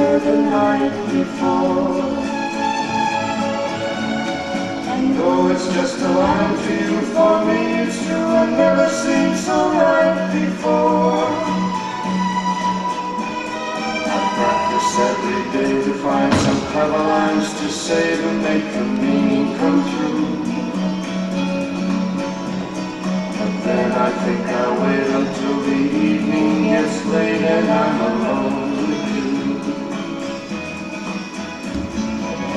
were the night before. And though it's just a line to you, for me it's true, I never seemed so right before. I practice every day to find some clever lines to say to make the meaning come true. Then I think I'll wait until the evening gets late and I'm alone with you.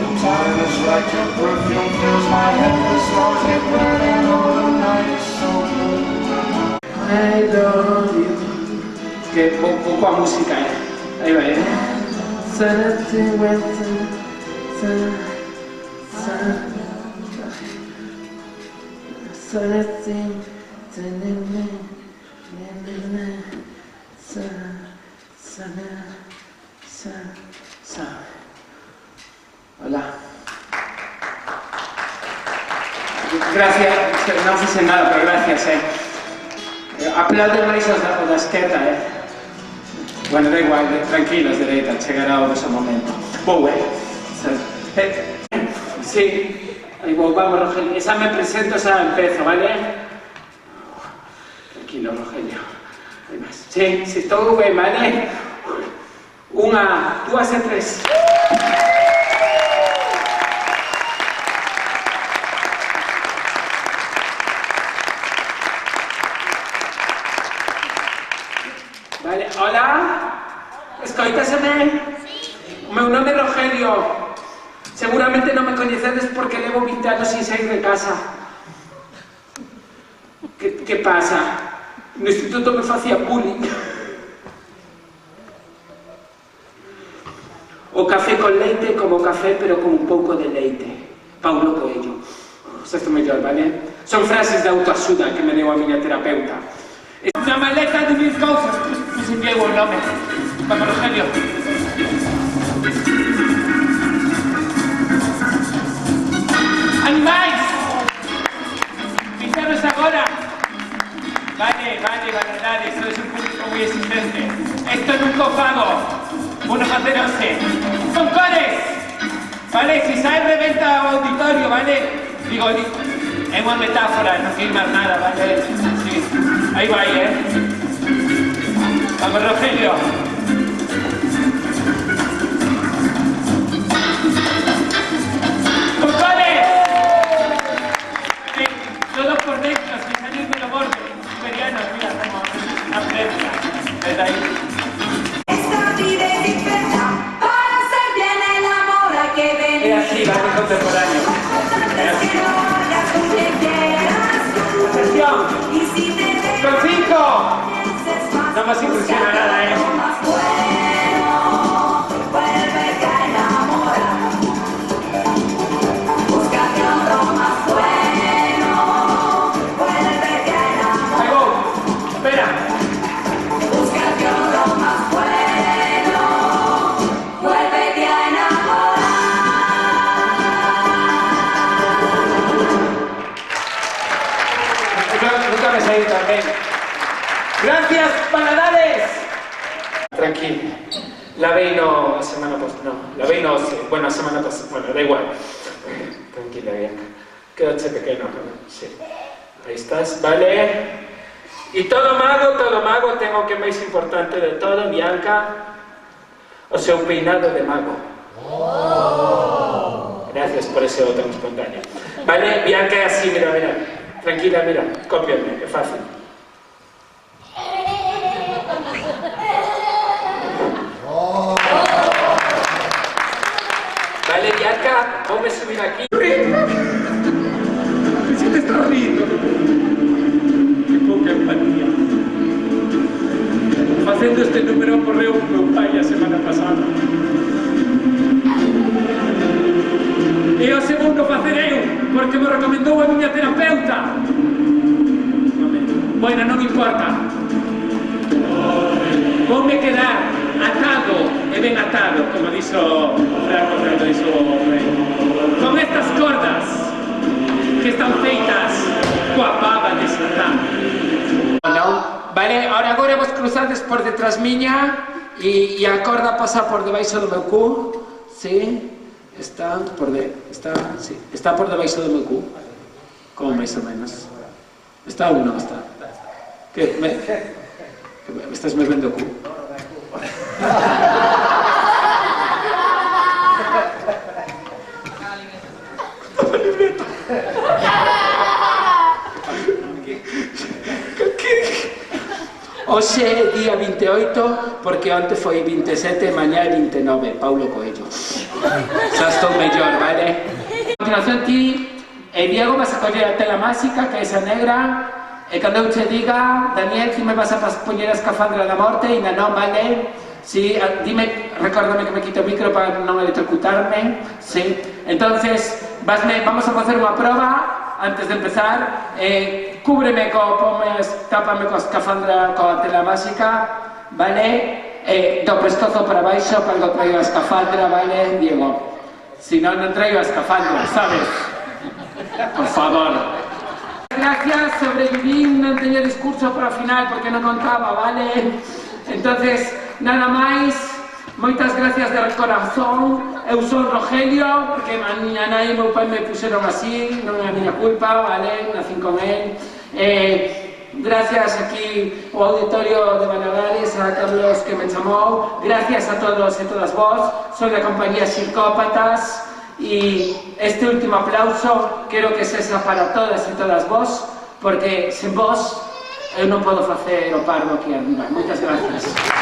The time is right, your perfume fills my head, the stars get bright and all the night is so blue. I love you. Que poco a música, ahí va, Hola. Gracias, no sé nada, pero gracias, Aplauden máis os da esquerda, Bueno, da igual, tranquilos, dereita, chegará o noso momento. Vou, Sí, aí vou, vamos, Rogelio. Esa me presento, esa empezo, vale? Tranquilo, Rogelio. Hai máis. Sí, estou ben, vale? 1, 2 e 3. Vale, hola? Escoitaseme? O meu nome é Rogelio. Seguramente non me coñecedes porque levo 20 anos sin sair de casa. Que pasa? No instituto me facía bullying. O café con leite como café, pero con un pouco de leite. Paulo Coelho. Isto mellor, vale? Son frases de autoaxuda que me deu a miña terapeuta. Na maleta de mis cousas, pues enviei o nome. Vamos, Rogelio. ¡Animais! ¡Fixaros agora! Vale, sois un público moi exigente. Esto nunca o fago. Uno facer hoxe. Con cores! Vale, si sai reventa o auditorio, vale? Digo, é unha metáfora, non firmas nada, vale? Sí. Aí vai, Vamos, Rogelio. Todo por dentro, sin salirme lo borde. Imperiano, mira, como una fresca. ¿Ves ahí? Esta vida es diferente. Para hacer bien el amor hay que venir. Es así, va muy contemporáneo. Es así. Que no hagas lo que quieras tú. Atención. Y si te ves, Con 5. No más impresiona nada, más bueno, vuélvete a enamorar. Búscate otro más bueno. Espera. Búscate otro más bueno, vuélvete a enamorar. Nunca me salí tan bien. Gracias, Paladales. Tranquilo. La veino semana pasada, no, la veino, bueno, semana pasada, bueno, da igual. Tranquila, Bianca. Quédate pequeño, sí. Ahí estás, vale. Y todo mago, tengo que máis importante de todo, Bianca, o seu peinado de mago. Gracias por ese botón espontáneo. Vale, Bianca é así, mira, tranquila, mira, cópiame, é fácil. Vale, Bianca, vamos a subir aquí. Si te estás riendo. Poca empatía. Facendo este número correu o meu pai a semana pasada. E o segundo facer eu, porque me recomendou a miña terapeuta. Bueno, non importa. Voume quedar atado e ben atado, como dixo Franco, cando dixo con estas cordas que están feitas coa baba de Satán. Vale, agora vos cruzades por detrás miña e a corda pasa por debaixo do meu cu, sí, está por debaixo do meu cu, como máis ou menos. Está ou non está? Que me estás me vendo o cu? Hoxe día 28, porque onte foi 27 e mañá 29, Paulo Coelho. Xa estou mellor, vale? A continuación ti e Diego vas a coller a tela máxica, que é esa negra, e cando eu che diga, Daniel, ti me vas a poñer a escafandra da morte, e non, vale? Sí, dime, recórdame que me quito o micro para non electrocutarme, sí. Entonces, vamos a facer unha proba antes de empezar. Cúbreme tápame coa escafandra, coa tela máxica, vale? Do pescozo para baixo, para que traigo a escafandra, vale, Diego? Si non, non traigo a escafandra, sabes? Por favor. Gracias, sobreviví, non teño discurso para o final porque non contaba, vale? Entonces, nada máis, moitas gracias de corazón. Eu son Rogelio, porque a miña nai e meu pai me puxeron así, non é a miña culpa, vale? Nacín con él. Gracias aquí ao auditorio de Valadares, a Carlos que me chamou. Gracias a todos e todas vos. Son da compañía Psicópatas. E este último aplauso quero que sexa para todas e todas vos, porque sen vos eu non podo facer o pardo aquí arriba. Moitas gracias.